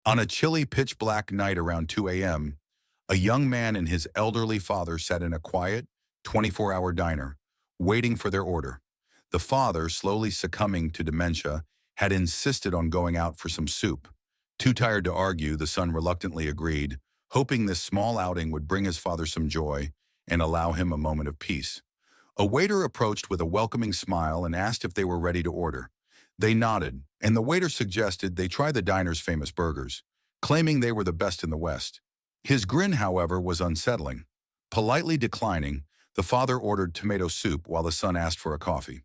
On a chilly, pitch-black night around 2 a.m., a young man and his elderly father sat in a quiet, 24-hour diner, waiting for their order. The father, slowly succumbing to dementia, had insisted on going out for some soup. Too tired to argue, the son reluctantly agreed, hoping this small outing would bring his father some joy and allow him a moment of peace. A waiter approached with a welcoming smile and asked if they were ready to order. They nodded, and the waiter suggested they try the diner's famous burgers, claiming they were the best in the West. His grin, however, was unsettling. Politely declining, the father ordered tomato soup while the son asked for a coffee.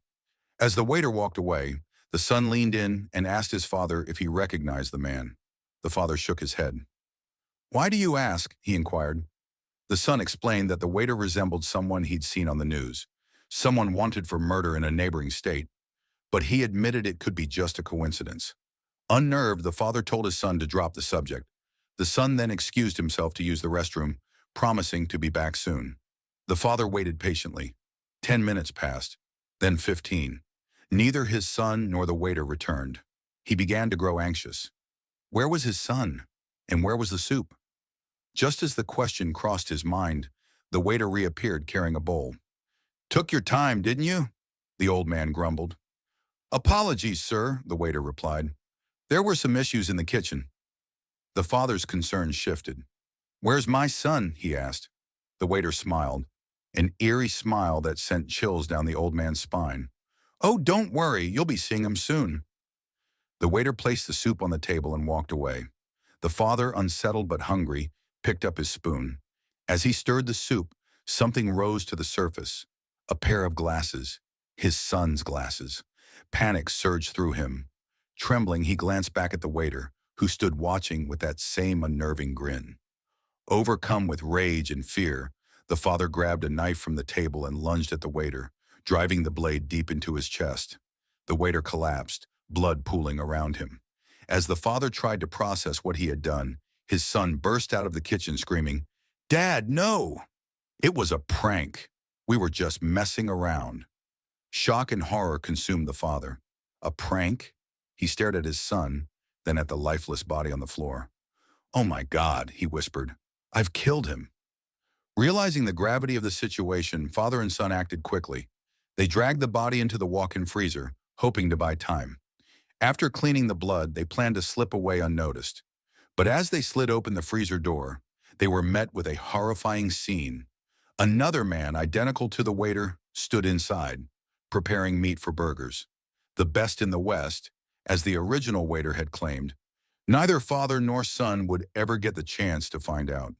As the waiter walked away, the son leaned in and asked his father if he recognized the man. The father shook his head. "Why do you ask?" he inquired. The son explained that the waiter resembled someone he'd seen on the news, someone wanted for murder in a neighboring state, but he admitted it could be just a coincidence. Unnerved, the father told his son to drop the subject. The son then excused himself to use the restroom, promising to be back soon. The father waited patiently. 10 minutes passed, then 15. Neither his son nor the waiter returned. He began to grow anxious. Where was his son? And where was the soup? Just as the question crossed his mind, the waiter reappeared carrying a bowl. "Took your time, didn't you?" the old man grumbled. "Apologies, sir," the waiter replied. "There were some issues in the kitchen." The father's concerns shifted. "Where's my son?" he asked. The waiter smiled, an eerie smile that sent chills down the old man's spine. "Oh, don't worry, you'll be seeing him soon." The waiter placed the soup on the table and walked away. The father, unsettled but hungry, picked up his spoon. As he stirred the soup, something rose to the surface. A pair of glasses. His son's glasses. Panic surged through him. Trembling, he glanced back at the waiter, who stood watching with that same unnerving grin. Overcome with rage and fear, the father grabbed a knife from the table and lunged at the waiter, driving the blade deep into his chest. The waiter collapsed, blood pooling around him. As the father tried to process what he had done, his son burst out of the kitchen screaming, "Dad, no!" It was a prank. We were just messing around. Shock and horror consumed the father. A prank? He stared at his son, then at the lifeless body on the floor. "Oh my God," he whispered. "I've killed him." Realizing the gravity of the situation, father and son acted quickly. They dragged the body into the walk-in freezer, hoping to buy time. After cleaning the blood, they planned to slip away unnoticed. But as they slid open the freezer door, they were met with a horrifying scene. Another man, identical to the waiter, stood inside, preparing meat for burgers. The best in the West, as the original waiter had claimed. Neither father nor son would ever get the chance to find out.